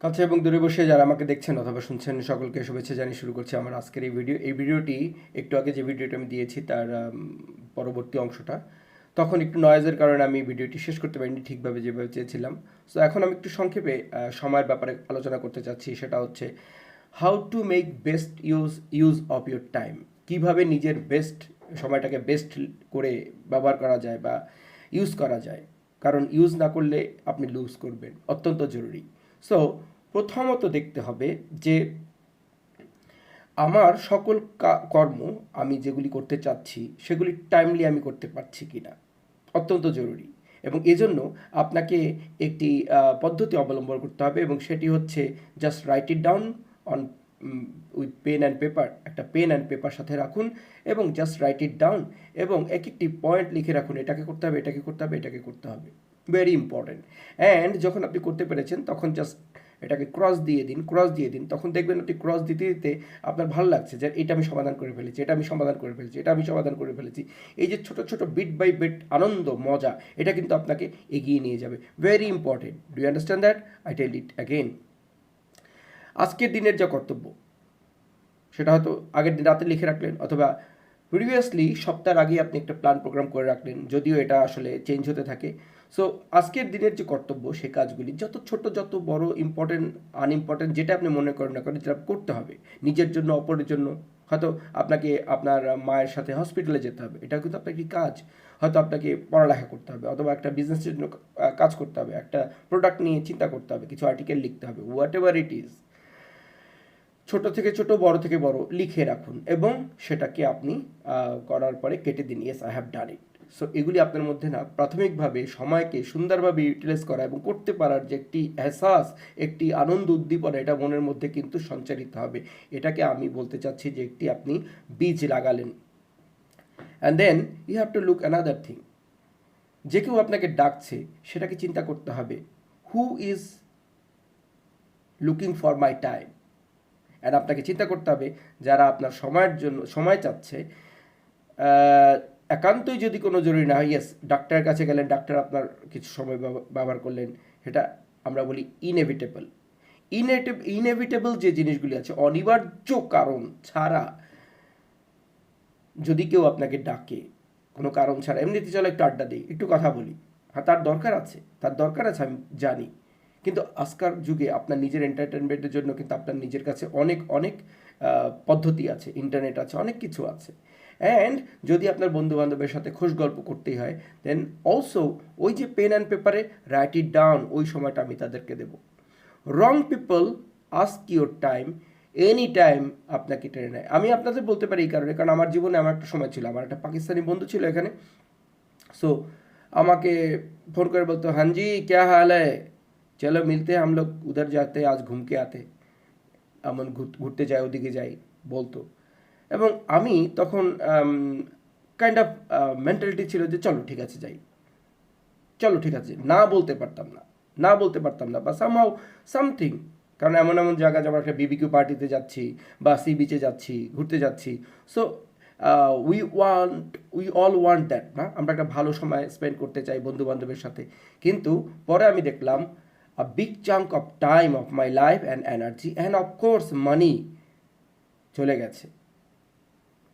কাছে এবং দূরে বসে যারা আমাকে দেখছেন অথবা শুনছেন সকলকে শুভেচ্ছা জানিয়ে শুরু করছি আমার আজকের এই ভিডিও। এই ভিডিওটি একটু আগে যে ভিডিওটা আমি দিয়েছি তার পরবর্তী অংশটা, তখন একটু নয়েজের কারণে আমি ভিডিওটি শেষ করতে পারিনি ঠিকভাবে যেভাবে চেয়েছিলাম। সো এখন আমি একটু সংক্ষেপে সময়ের ব্যাপারে আলোচনা করতে চাচ্ছি। সেটা হচ্ছে how to make best use of your time. কীভাবে নিজের বেস্ট সময়টাকে বেস্ট করে ব্যবহার করা যায় বা ইউজ করা যায়, কারণ ইউজ না করলে আপনি লুজ করবেন, অত্যন্ত জরুরি। সো প্রথমত দেখতে হবে যে আমার সকল কর্ম আমি যেগুলি করতে চাচ্ছি সেগুলি টাইমলি আমি করতে পারছি কি না, অত্যন্ত জরুরি। এবং এজন্য আপনাকে একটি পদ্ধতি অবলম্বন করতে হবে এবং সেটি হচ্ছে just write it down on with pen and paper. একটা পেন অ্যান্ড পেপার সাথে রাখুন এবং জাস্ট রাইট ইট ডাউন এবং এক একটি পয়েন্ট লিখে রাখুন, এটাকে করতে হবে, এটাকে করতে হবে, এটাকে করতে হবে। Very important. অ্যান্ড যখন আপনি করতে পেরেছেন তখন জাস্ট এটাকে ক্রস দিয়ে দিন। তখন দেখবেন আপনি ক্রস দিতে দিতে আপনার ভালো লাগছে যে এটা আমি সমাধান করে ফেলেছি, এটা আমি সমাধান করে ফেলেছি, এটা আমি সমাধান করে ফেলেছি। এই যে ছোট ছোট বিট বাই বিট আনন্দ মজা, এটা কিন্তু আপনাকে এগিয়ে নিয়ে যাবে। Very important. Do you understand that? I tell it again. আজকের দিনের যা কর্তব্য সেটা হয়তো আগের দিন রাতে লিখে রাখলেন, অথবা প্রিভিয়াসলি সপ্তাহের আগে আপনি একটা প্ল্যান প্রোগ্রাম করে রাখলেন, যদিও এটা আসলে চেঞ্জ হতে থাকে। সো আজকের দিনের যে কর্তব্য সে কাজগুলি যত ছোট যত বড়, ইম্পর্টেন্ট আনইম্পর্টেন্ট, যেটা আপনি মনে করেন না করেন, যেটা করতে হবে নিজের জন্য, অপরের জন্য। হয়তো আপনাকে আপনার মায়ের সাথে হসপিটালে যেতে হবে, এটা কিন্তু আপনার একটি কাজ। হয়তো আপনাকে পড়ালেখা করতে হবে, অথবা একটা বিজনেসের জন্য কাজ করতে হবে, একটা প্রোডাক্ট নিয়ে চিন্তা করতে হবে, কিছু আর্টিকেল লিখতে হবে, হোয়াট এভার ইট ইজ। ছোট থেকে ছোট, বড় থেকে বড় লিখে রাখুন এবং সেটাকে আপনি করার পরে কেটে দিন, yes I have done it. So এগুলি আপনার মধ্যে না প্রাথমিকভাবে সময়কে সুন্দরভাবে ইউটিলাইজ করা এবং করতে পারার যে একটি এহসাস, একটি আনন্দ উদ্দীপনা, এটা মনের মধ্যে কিন্তু সঞ্চারিত হবে। এটাকে আমি বলতে চাচ্ছি যে একটি আপনি বীজ লাগালেন। And then you have to look another thing. যে কেউ আপনাকে ডাকছে সেটাকে চিন্তা করতে হবে, who is looking for my time. And আপনাকে চিন্তা করতে হবে যারা আপনার সময়ের জন্য সময় চাচ্ছে, একান্তই যদি কোনো জরুরি না হয়, ইয়েস ডাক্তারের কাছে গেলেন, ডাক্তার আপনার কিছু সময় ব্যবহার করলেন, সেটা আমরা বলি ইনএভিটেবল। ইনএভিটেবল যে জিনিসগুলি আছে, অনিবার্য কারণ ছাড়া যদি কেউ আপনাকে ডাকে, কোনো কারণ ছাড়া, এমনিতে চলো একটু আড্ডা দিই, একটু কথা বলি, হ্যাঁ তার দরকার আছে, আমি জানি। কিন্তু আজকাল যুগে আপনার নিজের এন্টারটেনমেন্টের জন্য কিন্তু আপনার নিজের কাছে অনেক অনেক পদ্ধতি আছে, ইন্টারনেট আছে, অনেক কিছু আছে। অ্যান্ড যদি আপনার বন্ধু বান্ধবের সাথে খোশ গল্প করতেই হয়, দেন অলসো ওই যে পেন অ্যান্ড পেপারে রাইট ইট ডাউন, ওই সময়টা আমি তাদেরকে দেব। Wrong people ask your time any time আপনাকে টেনে নেয়। আমি আপনাদের বলতে পারি এই কারণে, কারণ আমার জীবনে আমার একটা সময় ছিল, আমার একটা পাকিস্তানি বন্ধু ছিল এখানে। সো আমাকে ফোন করে বলতো, হানজি ক্যা হাল হ্যায়, চলো মিলতে हम लोग उधर जाते आज घूम के आते, এমন ঘুরতে যাই, ওদিকে যাই বলতো। এবং আমি তখন কাইন্ড অফ মেন্টালিটি ছিল যে চলো ঠিক আছে যাই, চলো ঠিক আছে, না বলতে পারতাম না বা সামহাউ সামথিং। কারণ এমন এমন জায়গা, যেমন একটা বিবিকিউ পার্টিতে যাচ্ছি বা সি বিচে যাচ্ছি, ঘুরতে যাচ্ছি। So we all want that, না আমরা একটা ভালো সময় স্পেন্ড করতে চাই বন্ধু বান্ধবের সাথে। কিন্তু পরে আমি দেখলাম a big chunk of time of my life and energy and of course money চলে গেছে।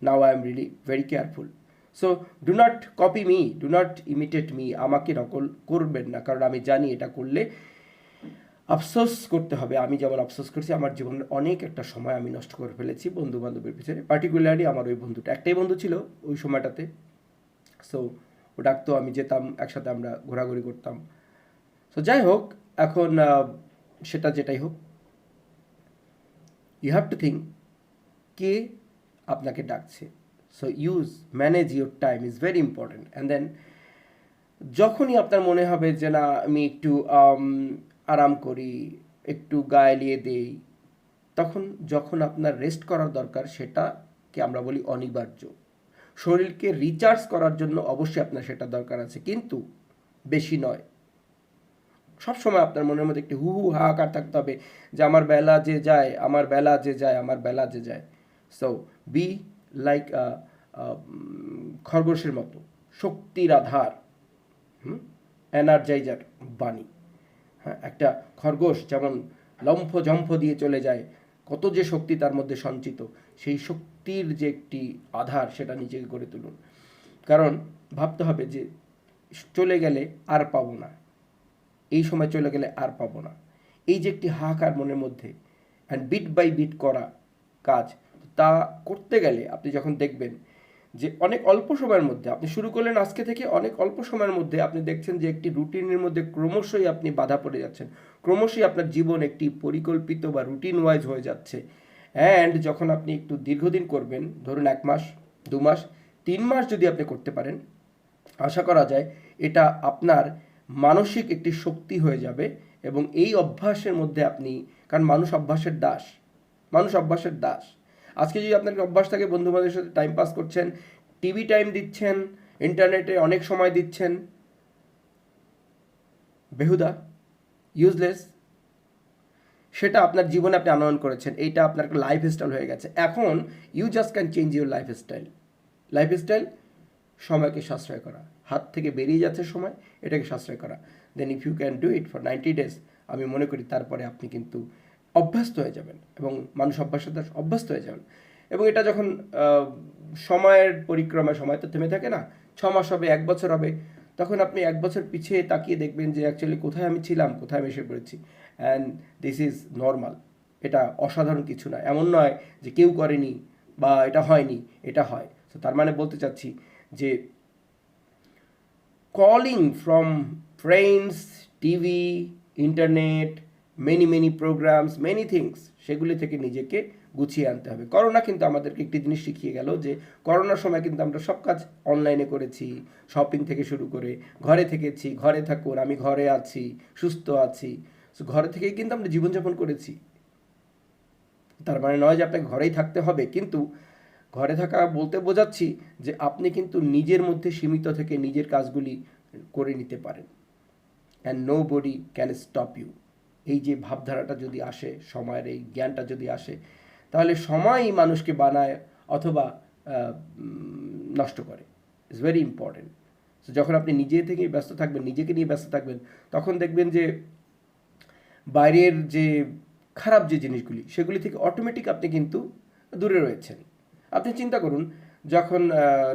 Now I am really very careful. So do not copy me, do not imitate me. আমাকে নকল করবেন না, কারণ আমি জানি এটা করলে আফসোস করতে হবে। আমি যেমন আফসোস করছি, আমার জীবনের অনেক একটা সময় আমি নষ্ট করে ফেলেছি বন্ধু বান্ধবের পিছনে। পার্টিকুলারলি আমার ওই বন্ধুটা, একটাই বন্ধু ছিল ওই সময়টাতে। সো ও ডাকতো, আমি যেতাম, একসাথে আমরা ঘোরাঘুরি করতাম। সো যাই হোক, এখন সেটা যেটাই হোক, ইউ হ্যাভ টু থিঙ্ক কে আপনাকে ডাকছে। So manage your time is very important. And then যখনই আপনার মনে হবে যে না আমি একটু আরাম করি, একটু গা এলিয়ে দেই, তখন যখন আপনার রেস্ট করার দরকার, সেটাকে আমরা বলি অনিবার্য। শরীরকে রিচার্জ করার জন্য অবশ্যই আপনার সেটা দরকার আছে, কিন্তু বেশি নয়। সবসময় আপনার মনের মধ্যে একটি হু হু হাহাকার থাকতে হবে যে আমার বেলা যে যায়, আমার বেলা যে যায়, আমার বেলা যে যায়। সো বি লাইক খরগোশের মতো, শক্তির আধার, এনার্জাইজার বাণী। হ্যাঁ, একটা খরগোশ যেমন লম্ফ দিয়ে চলে যায়, কত যে শক্তি তার মধ্যে সঞ্চিত, সেই শক্তির যে একটি আধার সেটা নিজেকে গড়ে তুলুন। কারণ ভাবতে হবে যে চলে গেলে আর পাবো না, এই সময় চলে গেলে আর পাবো না, এই যে একটি হাহাকার মনের মধ্যে, অ্যান্ড বিট বাই বিট করা কাজ, তা করতে গেলে আপনি যখন দেখবেন যে অনেক অল্প সময়ের মধ্যে আপনি শুরু করলেন, আজকে থেকে অনেক অল্প সময়ের মধ্যে আপনি দেখছেন যে একটি রুটিনের মধ্যে ক্রমশই আপনি বাধা পড়ে যাচ্ছেন, ক্রমশই আপনার জীবন একটি পরিকল্পিত বা রুটিন ওয়াইজ হয়ে যাচ্ছে। অ্যান্ড যখন আপনি একটু দীর্ঘদিন করবেন, ধরুন 1 মাস, 2 মাস, 3 মাস যদি আপনি করতে পারেন, আশা করা যায় এটা আপনার মানসিক একটি শক্তি হয়ে যাবে। এবং এই অভ্যাসের মধ্যে আপনি, কারণ মানুষ অভ্যাসের দাস, মানুষ অভ্যাসের দাস। আজকে যদি আপনার অভ্যাস থাকে বন্ধু বান্ধবের সাথে টাইম পাস করছেন, টিভি টাইম দিচ্ছেন, ইন্টারনেটে অনেক সময় দিচ্ছেন, বেহুদা, ইউজলেস, সেটা আপনার জীবনে আপনি আনয়ন করেছেন, এইটা আপনার লাইফ স্টাইল হয়ে গেছে। এখন you just can change your life style. Life style সময়কে সাশ্রয় করা, হাত থেকে বেরিয়ে যাচ্ছে সময়, এটাকে সাশ্রয় করা। Then if you can do it for 90 days, আমি মনে করি তারপরে আপনি কিন্তু অভ্যস্ত হয়ে যাবেন, এবং মানুষ অভ্যাসের দ্বারা অভ্যস্ত হয়ে যাবেন। এবং এটা যখন সময়ের পরিক্রমায়, সময় তো থেমে থাকে না, 6 মাস হবে, 1 বছর হবে, তখন আপনি 1 বছর পিছিয়ে তাকিয়ে দেখবেন যে অ্যাকচুয়ালি কোথায় আমি ছিলাম, কোথায় আমি এসে পড়েছি। অ্যান্ড দিস ইজ নর্মাল, এটা অসাধারণ কিছু না, এমন নয় যে কেউ করেনি বা এটা হয়নি, এটা হয়। তো তার মানে বলতে চাচ্ছি যে calling from friends, TV, internet, many programs, many things, সেগুলি থেকে নিজেকে গুছিয়ে আনতে হবে। করোনা কিন্তু আমাদেরকে একটি জিনিস শিখিয়ে গেল যে করোনার সময় কিন্তু আমরা সব কাজ অনলাইনে করেছি, শপিং থেকে শুরু করে, ঘরে থেকেছি, ঘরে থাকুন, আমি ঘরে আছি, সুস্থ আছি, সো ঘরে থেকেই কিন্তু আমরা জীবনযাপন করেছি। তার মানে নয় যে আপনাকে ঘরেই থাকতে হবে, কিন্তু ঘরে থাকা বলতে বোঝাচ্ছি যে আপনি কিন্তু নিজের মধ্যে সীমিত থেকে নিজের কাজগুলি করে নিতে পারেন, and nobody can stop you. এই যে ভাবধারাটা যদি আসে, সময়ের এই জ্ঞানটা যদি আসে, তাহলে সময়ই মানুষকে বানায় অথবা নষ্ট করে। It's very important. তো যখন আপনি নিজে থেকেই ব্যস্ত থাকবেন, নিজেকে নিয়ে ব্যস্ত থাকবেন, তখন দেখবেন যে বাইরের যে খারাপ যে জিনিসগুলি, সেগুলি থেকে অটোমেটিক আপনি কিন্তু দূরে রয়েছেন। আপনি চিন্তা করুন, যখন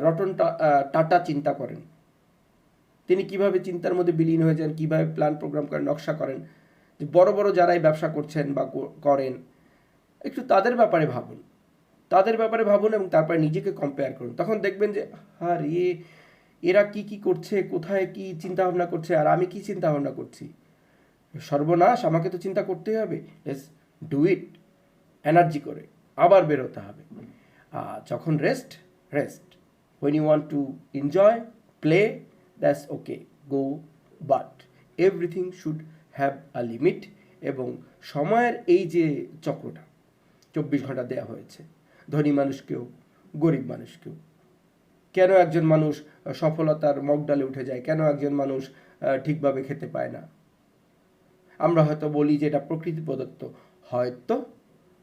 রতন টাটা চিন্তা করেন, তিনি কিভাবে চিন্তার মধ্যে বিলীন হয়ে যান, কিভাবে প্ল্যান প্রোগ্রাম করেন, নকশা করেন, যে বড় বড় যারাই ব্যবসা করছেন বা করেন, একটু তাদের ব্যাপারে ভাবুন, তাদের ব্যাপারে ভাবুন, এবং তারপরে নিজেকে কম্পেয়ার করুন। তখন দেখবেন যে আর এরা কি করছে, কোথায় কি চিন্তা ভাবনা করছে, আর আমি কি চিন্তা ভাবনা করছি, সর্বনাশ, আমাকে তো চিন্তা করতেই হবে, লেটস ডু ইট, এনার্জি করে আবার বেরোতে হবে। যখন rest, when you want to enjoy, play, that's okay, go, but everything should have a limit। এবং সময়ের এই যে চক্রটা 24 ঘন্টা দেওয়া হয়েছে, ধনী মানুষকেও, গরিব মানুষকেও, কেন একজন মানুষ সফলতার মগডালে উঠে যায়, কেন একজন মানুষ ঠিকভাবে খেতে পায় না, আমরা হয়তো বলি যে এটা প্রকৃতি প্রদত্ত, হয়তো,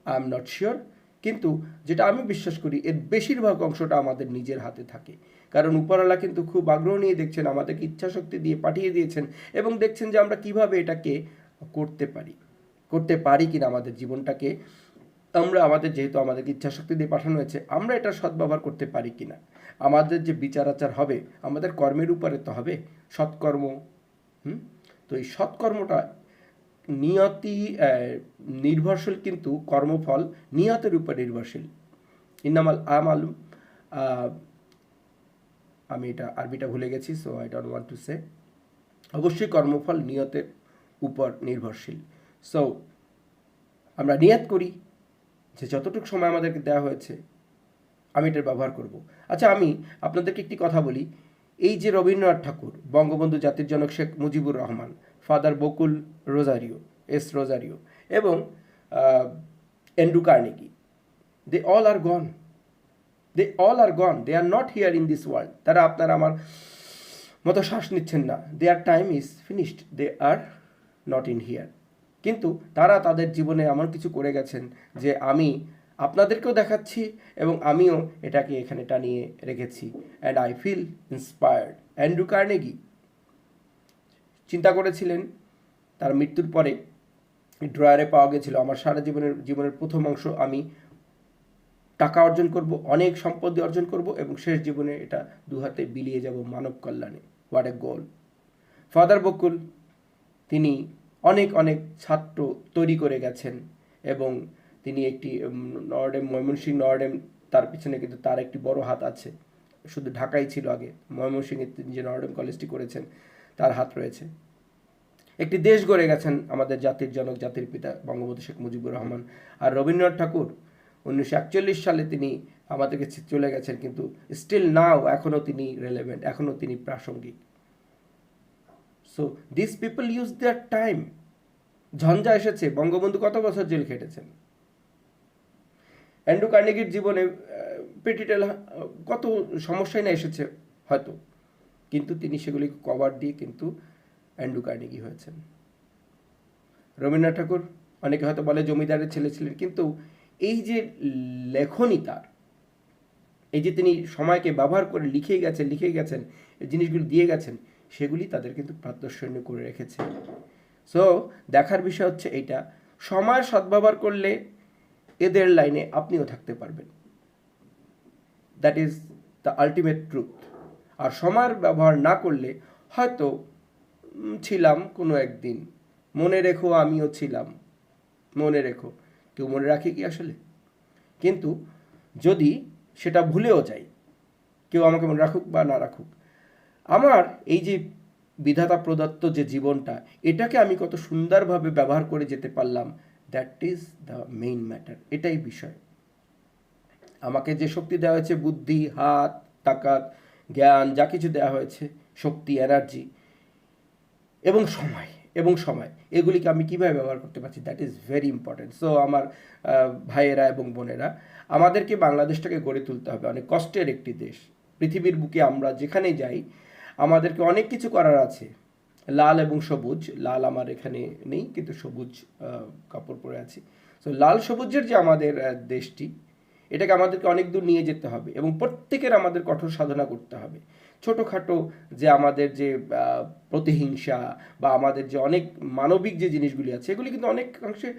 আই এম নট শিওর, কিন্তু যেটা আমি বিশ্বাস করি এর বেশিরভাগ অংশটা আমাদের নিজের হাতে থাকে। কারণ উপরওয়ালা কিন্তু খুব আগ্রহ নিয়ে দেখছেন, আমাদেরকে ইচ্ছাশক্তি দিয়ে পাঠিয়ে দিয়েছেন, এবং দেখছেন যে আমরা কিভাবে এটাকে করতে পারি কিনা আমাদের জীবনটাকে, আমরা আমাদের, যেহেতু আমাদেরকে ইচ্ছাশক্তি দিয়ে পাঠানো হয়েছে, আমরা এটা সদ্ব্যবহার করতে পারি কিনা। আমাদের যে বিচার আচার হবে, আমাদের কর্মের উপরে তো হবে, সৎকর্ম। তো এই সৎকর্মটা নিয়তি নির্ভরশীল, কিন্তু কর্মফল নিয়তের উপর নির্ভরশীল। ইন্নামাল আমালু, আমি এটা আরবিটা ভুলে গেছি, so I don't want to say. অবশ্যই কর্মফল নিয়তের উপর নির্ভরশীল। সো আমরা নিয়ত করি যে যতটুকু সময় আমাদেরকে দেওয়া হয়েছে আমি এটার ব্যবহার করব। আচ্ছা, আমি আপনাদেরকে একটি কথা বলি, এই যে রবীন্দ্রনাথ ঠাকুর, বঙ্গবন্ধু জাতির জনক শেখ মুজিবুর রহমান, ফাদার বকুল রোজারিও, রোজারিও, এবং Andrew Carnegie, they all are gone, they are not here in this world. তারা আপনার আমার মতো শ্বাস নিচ্ছেন না, their time is finished, they are not in here. কিন্তু তারা তাদের জীবনে এমন কিছু করে গেছেন যে আমি আপনাদেরকেও দেখাচ্ছি, এবং আমিও এটাকে এখানে টানিয়ে রেখেছি, and I feel inspired. Andrew Carnegie চিন্তা করেছিলেন তার মৃত্যুর পরে ড্রয়ারে পাওয়া গেছিল। আমার সারা জীবনের প্রথম অংশ আমি টাকা অর্জন করব, অনেক সম্পত্তি অর্জন করব এবং শেষ জীবনে এটা দু হাতে বিলিয়ে যাব মানব কল্যাণে। What a goal! ফাদার বকুল তিনি অনেক অনেক ছাত্র তৈরি করে গেছেন এবং তিনি একটি নর্ডেম, ময়মনসিংহ নর্ডেম, তার পিছনে কিন্তু তার একটি বড় হাত আছে। শুধু ঢাকাই ছিল আগে, ময়মনসিংহে তিনি যে নর্ডেম কলেজটি করেছেন তার হাত রয়েছে। একটি দেশ গড়ে গেছেন আমাদের জাতির জনক, জাতির পিতা বঙ্গবন্ধু শেখ মুজিবুর রহমান। আর রবীন্দ্রনাথ ঠাকুর 1941 সালে তিনি আমাদেরকে চলে গেছেন, কিন্তু স্টিল নাও এখনও তিনি রেলেভেন্ট, এখনও তিনি প্রাসঙ্গিক। So this people use their time. ঝঞ্ঝা এসেছে, বঙ্গবন্ধু কত বছর জেল খেটেছেন। অ্যান্ড্রু কার্নেগির জীবনে পেটিটেল কত সমস্যাই না এসেছে হয়তো, কিন্তু তিনি সেগুলিকে কভার দিয়ে কিন্তু অ্যান্ড্রু কার্নেগি হয়েছেন। রবীন্দ্রনাথ ঠাকুর অনেকে হয়তো বলে জমিদারের ছেলে ছিলেন, কিন্তু এই যে লেখনী তার, এই যে তিনি সময়কে ব্যবহার করে লিখে গেছেন, এই জিনিসগুলি দিয়ে গেছেন, সেগুলি তাদের কিন্তু প্রাত্যর্শনীয় করে রেখেছে। সো দেখার বিষয় হচ্ছে এইটা, সময়ের সদ্ব্যবহার করলে এদের লাইনে আপনিও থাকতে পারবেন। That is the ultimate truth. আর সময়ের ব্যবহার না করলে হয়তো ছিলাম কোনো একদিন, মনে রেখো আমিও ছিলাম, মনে রেখো, কেউ মনে রাখে কি আসলে? কিন্তু যদি সেটা ভুলেও যাই, কেউ আমাকে মনে রাখুক বা না রাখুক, আমার এই যে বিধাতা প্রদত্ত যে জীবনটা, এটাকে আমি কত সুন্দরভাবে ব্যবহার করে যেতে পারলাম, that is the main matter. এটাই বিষয়। আমাকে যে শক্তি দেওয়া হয়েছে, বুদ্ধি, হাত, তাকাত, জ্ঞান, যা কিছু দেওয়া হয়েছে, শক্তি, এনার্জি এবং সময় এগুলিকে আমি কীভাবে ব্যবহার করতে পারছি, that is very important. So আমার ভাইয়েরা এবং বোনেরা, আমাদেরকে বাংলাদেশটাকে গড়ে তুলতে হবে। অনেক কষ্টের একটি দেশ, পৃথিবীর বুকে আমরা যেখানে যাই আমাদেরকে অনেক কিছু করার আছে। লাল এবং সবুজ, লাল আমার এখানে নেই কিন্তু সবুজ কাপড় পরে আছি। সো লাল সবুজের যে আমাদের দেশটি, এটাকে আমাদেরকে অনেক দূর নিয়ে যেতে হবে এবং প্রত্যেকের আমাদের কঠোর সাধনা করতে হবে। ছোটোখাটো যে আমাদের যে প্রতিহিংসা বা আমাদের যে অনেক মানবিক যে জিনিসগুলি আছে, এগুলি কিন্তু অনেকাংশে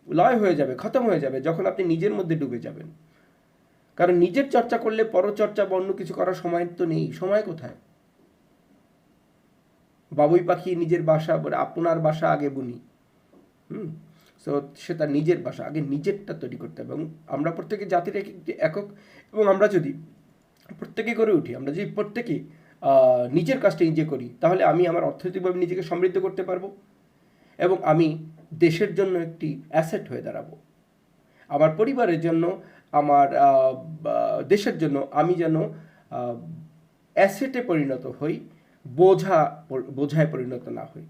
লয় হয়ে যাবে, খতম হয়ে যাবে যখন আপনি নিজের মধ্যে ডুবে যাবেন। কারণ নিজের চর্চা করলে পরচর্চা বা অন্য কিছু করার সময় তো নেই। সময় কোথায়? বাবুই পাখি নিজের বাসা বলে আপনার বাসা আগে বুনি। সো সে তার নিজের বাসা, আগে নিজেরটা তৈরি করতে হবে। এবং আমরা প্রত্যেকে জাতির একক, এবং আমরা যদি প্রত্যেকে করে উঠি, আমরা যদি প্রত্যেকে নিজের কাজটা নিজে করি, তাহলে আমি আমার অর্থনৈতিকভাবে নিজেকে সমৃদ্ধ করতে পারবো এবং আমি দেশের জন্য একটি অ্যাসেট হয়ে দাঁড়াবো। আমার পরিবারের জন্য, আমার দেশের জন্য আমি যেন অ্যাসেটে পরিণত হই, বোঝায় পরিণত না হই।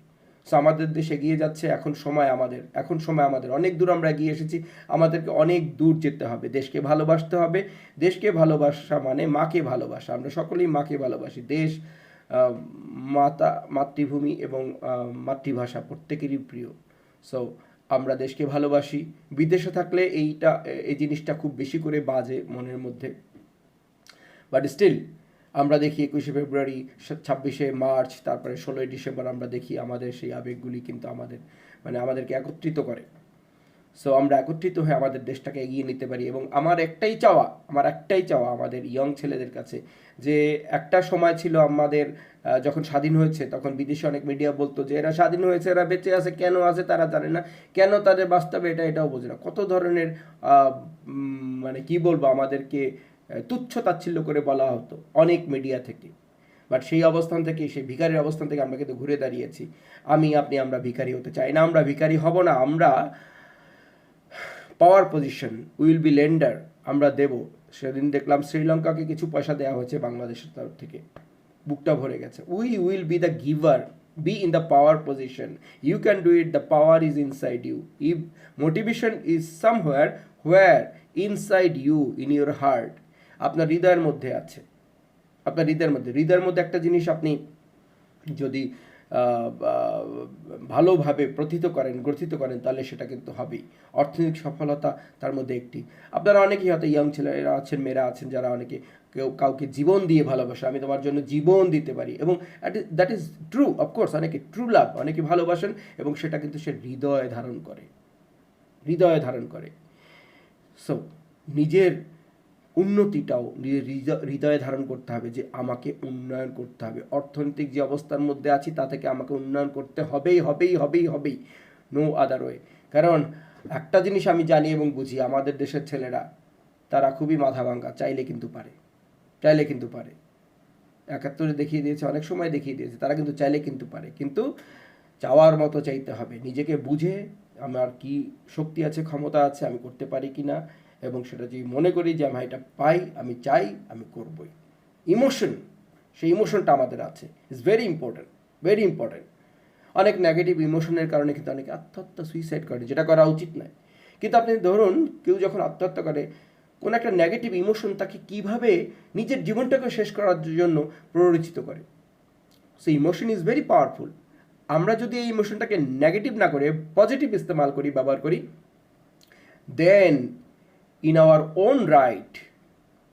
সো আমাদের দেশ এগিয়ে যাচ্ছে, এখন সময় আমাদের অনেক দূর আমরা এগিয়ে এসেছি, আমাদেরকে অনেক দূর যেতে হবে। দেশকে ভালোবাসতে হবে। দেশকে ভালোবাসা মানে মাকে ভালোবাসা। আমরা সকলেই মাকে ভালোবাসি। দেশ, মাতৃভূমি এবং মাতৃভাষা প্রত্যেকেরই প্রিয়। সো আমরা দেশকে ভালোবাসি। বিদেশে থাকলে এই জিনিসটা খুব বেশি করে বাজে মনের মধ্যে, বাট স্টিল আমরা দেখি 21শে ফেব্রুয়ারি, 26শে মার্চ, তারপরে 16ই ডিসেম্বর, আমরা দেখি আমাদের সেই আবেগগুলি কিন্তু আমাদেরকে একত্রিত করে। সো আমরা একত্রিত হয়ে আমাদের দেশটাকে এগিয়ে নিতে পারি। এবং আমার একটাই চাওয়া আমাদের ইয়ং ছেলেদের কাছে, যে একটা সময় ছিল আমাদের যখন স্বাধীন হয়েছে, তখন বিদেশে অনেক মিডিয়া বলতো যে এরা স্বাধীন হয়েছে, এরা বেঁচে আছে, কেন আছে তারা জানে না, কেন তাদের বাস্তবে এটাও বোঝে না। কত ধরনের কি বলবো, আমাদেরকে তুচ্ছ তাচ্ছিল্য করে বলা হতো অনেক মিডিয়া থেকে। বাট সেই অবস্থান থেকে, সেই ভিখারির অবস্থান থেকে আমরা কিন্তু ঘুরে দাঁড়িয়েছি। আমরা ভিখারি হতে চাই না, আমরা ভিখারি হব না। আমরা পাওয়ার পজিশন, উইল বি লেন্ডার, আমরা দেব। সেদিন দেখলাম শ্রীলঙ্কাকে কিছু পয়সা দেওয়া হয়েছে বাংলাদেশের তরফ থেকে, বুকটা ভরে গেছে। We will be the giver, be in the power position. You can do it, the power is inside you. If motivation is somewhere where inside you, in your heart, আপনার হৃদয়ের মধ্যে আছে, হৃদয়ের মধ্যে একটা জিনিস আপনি যদি ভালোভাবে গ্রথিত করেন তাহলে সেটা কিন্তু হবেই। অর্থনৈতিক সফলতা তার মধ্যে একটি। আপনারা অনেকেই হয়তো ইয়ং ছেলেরা আছেন, মেয়েরা আছেন যারা অনেকে কাউকে জীবন দিয়ে ভালোবাসে, আমি তোমার জন্য জীবন দিতে পারি, এবং দ্যাট ইজ ট্রু, অফকোর্স অনেকে ট্রু লাভ অনেকে ভালোবাসেন এবং সেটা কিন্তু সে হৃদয়ে ধারণ করে। সো নিজের উন্নতিটাও নিজের হৃদয়ে ধারণ করতে হবে যে আমাকে উন্নয়ন করতে হবে, অর্থনৈতিক যে অবস্থার মধ্যে আছি তা থেকে আমাকে উন্নয়ন করতে হবেই, নো আদার ওয়ে। কারণ একটা জিনিস আমি জানি এবং বুঝি, আমাদের দেশের ছেলেরা তারা খুবই মাথা ভাঙ্গা, চাইলে কিন্তু পারে। ৭১ দেখিয়ে দিয়েছে, অনেক সময় দেখিয়ে দিয়েছে, তারা কিন্তু চাইলে কিন্তু পারে, কিন্তু চাওয়ার মতো চাইতে হবে, নিজেকে বুঝে আমার কি শক্তি আছে, ক্ষমতা আছে, আমি করতে পারি কি না, এবং সেটা যদি মনে করি যে আমি এটা পাই, আমি চাই, আমি করবই। সেই ইমোশনটা আমাদের আছে, ইটস ভেরি ইম্পর্টেন্ট। অনেক নেগেটিভ ইমোশনের কারণে কিন্তু অনেকে আত্মহত্যা, সুইসাইড করে, যেটা করা উচিত নয়। কিন্তু আপনি ধরুন কেউ যখন আত্মহত্যা করে, কোনো একটা নেগেটিভ ইমোশন তাকে কীভাবে নিজের জীবনটাকে শেষ করার জন্য প্ররোচিত করে। So emotion is very powerful. আমরা যদি এই ইমোশনটাকে নেগেটিভ না করে পজিটিভ ইস্তেমাল করি, ব্যবহার করি, then in our own right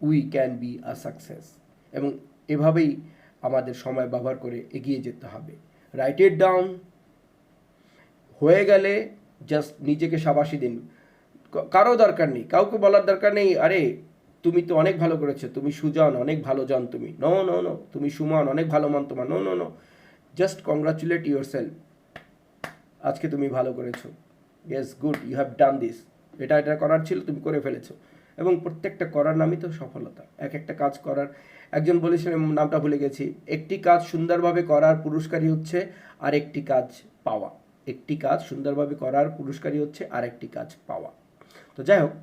we can be a success. এবং এভাবেই আমাদের সময় ব্যবহার করে এগিয়ে যেতে হবে। রাইট ইট ডাউন, হয়ে গেলে জাস্ট নিজেকে শাবাশি দিন। কারো দরকার নেই, কাউকে বলার দরকার নেই আরে তুমি তো অনেক ভালো করেছো, তুমি সুজন, অনেক ভালো জন তুমি, নো, তুমি সুমন, অনেক ভালো মন তোমার, নো, জাস্ট কংগ্রাচুলেট ইউর সেলফ, আজকে তুমি ভালো করেছো, yes good, you have done this, এটা করার ছিল, তুমি করে ফেলেছো। এবং প্রত্যেকটা করার নামই তো সফলতা। একটা কাজ করার, একজন বলেছিলেন, নামটা ভুলে গেছি, একটি কাজ সুন্দরভাবে করার পুরস্কারই হচ্ছে আরেকটি কাজ পাওয়া। একটি কাজ সুন্দরভাবে করার পুরস্কারই হচ্ছে আরেকটি কাজ পাওয়া। তো যাই হোক,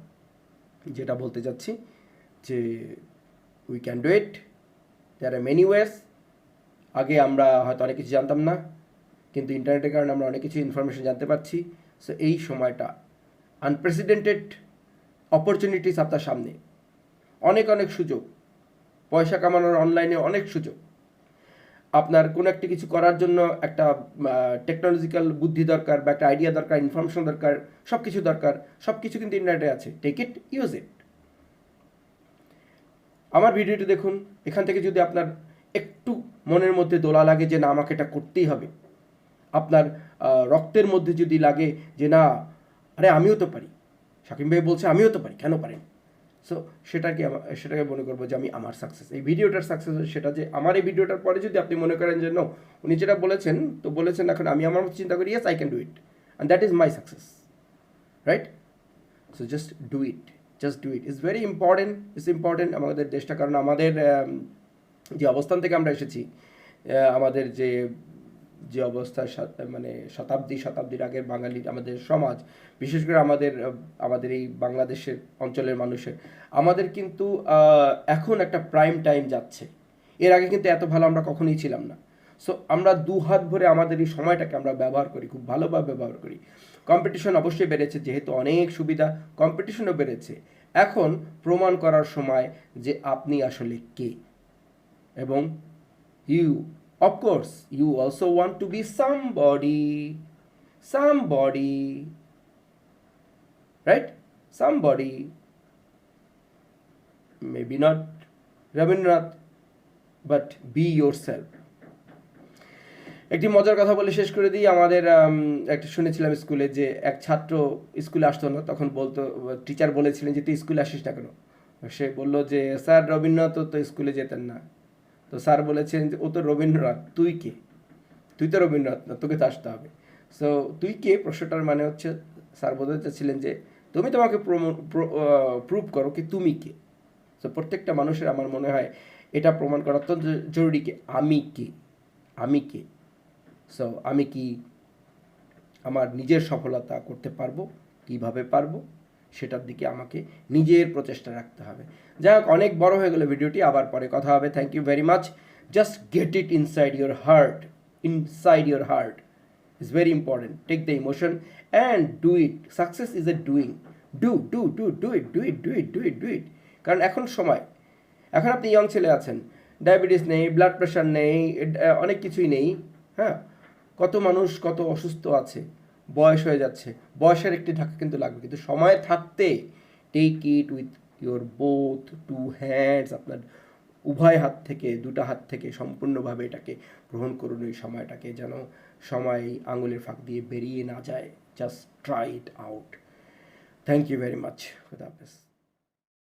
যেটা বলতে যাচ্ছি যে we can do it, there are many ways. আগে আমরা হয়তো অনেক কিছু জানতাম না, কিন্তু ইন্টারনেটের কারণে আমরা অনেক কিছু ইনফরমেশন জানতে পারছি। সো এই সময়টা আনপ্রেসিডেন্টেড অপরচুনিটিস আপনার সামনে, অনেক সুযোগ, পয়সা কামানোর অনলাইনে অনেক সুযোগ। আপনার কোনো একটা কিছু করার জন্য একটা টেকনোলজিক্যাল বুদ্ধি দরকার, বা একটা আইডিয়া দরকার, ইনফরমেশন দরকার, সব কিছু দরকার, সব কিছু কিন্তু ইন্টারনেটে আছে। Take it, use it. আমার ভিডিওটি দেখুন, এখান থেকে যদি আপনার একটু মনের মধ্যে দোলা লাগে যে না আমাকে এটা করতেই হবে, আপনার রক্তের মধ্যে যদি লাগে যে না আরে আমিও তো পারি, শাকিম ভাই বলছে আমিও তো পারি, কেন পারেন, সো সেটাকে মনে করবো যে আমি আমার সাকসেস, এই ভিডিওটার সাকসেস, সেটা যে আমার এই ভিডিওটার পরে যদি আপনি মনে করেন যে নো উনি যেটা বলেছেন তো বলেছেন, এখন আমি আমার মতো চিন্তা করি, yes I can do it, and that is my success, right? So just do it, it's very important আমাদের দেশটা। কারণ আমাদের যে অবস্থান থেকে আমরা এসেছি, আমাদের যে অবস্থার মানে শতাব্দীর আগের বাঙালির আমাদের সমাজ, বিশেষ করে আমাদের এই বাংলাদেশের অঞ্চলের মানুষের, আমাদের কিন্তু এখন একটা প্রাইম টাইম যাচ্ছে। এর আগে কিন্তু এত ভালো আমরা কখনোই ছিলাম না। সো আমরা দু হাত ভরে আমাদের এই সময়টাকে আমরা ব্যবহার করি, খুব ভালোভাবে ব্যবহার করি। কম্পিটিশন অবশ্যই বেড়েছে, যেহেতু অনেক সুবিধা, কম্পিটিশনও বেড়েছে। এখন প্রমাণ করার সময় যে আপনি আসলে কে, এবং you, of course you also want to be somebody, right? Somebody, maybe not Rabindranath, but be yourself. একটি মজার কথা বলে শেষ করে দিই। আমাদের একটা শুনেছিলাম স্কুলে, যে এক ছাত্র স্কুলে আসতো না, তখন টিচার বলেছিলেন যে তুই স্কুলে আসিস না কেন? সে বলল যে স্যার রবীন্দ্রনাথ তো স্কুলে যেতেন না। তো স্যার বলেছেন যে ও তো রবীন্দ্রনাথ, তুই কে? তুই তো রবীন্দ্রনাথ না, তোকে তো আসতে হবে। সো তুই কে প্রশ্নটার মানে হচ্ছে, স্যার বলতে চাচ্ছিলেন যে তুমি তোমাকে প্রুভ করো কি তুমি কে। সো প্রত্যেকটা মানুষের আমার মনে হয় এটা প্রমাণ করা অত্যন্ত জরুরি, কি আমি কে। সো আমি কি আমার নিজের সফলতা করতে পারবো, কিভাবে পারবো, সেটার দিকে আমাকে নিজের প্রচেষ্টা রাখতে হবে। যাই হোক, অনেক বড় হয়ে গেল ভিডিওটি, আবার পরে কথা হবে। Thank you very much. Just get it inside your heart, it's very important. Take the emotion and do it. Success is a doing. Do it. কারণ এখন আপনি ইয়ং ছেলে আছেন, ডায়াবেটিস নেই, ব্লাড প্রেশার নেই, অনেক কিছুই নেই, হ্যাঁ, কত মানুষ কত অসুস্থ আছে, বয়স হয়ে যাচ্ছে, বয়সের একটি ধাক্কা কিন্তু লাগবে, কিন্তু সময় থাকতে take it with your both two hands, আপনার উভয় হাত থেকে, দুটা হাত থেকে সম্পূর্ণভাবে এটাকে গ্রহণ করুন এই সময়টাকে, যেন সময় আঙুলের ফাঁক দিয়ে বেরিয়ে না যায়। Just try it out. Thank you very much. খুদা হাফেজ।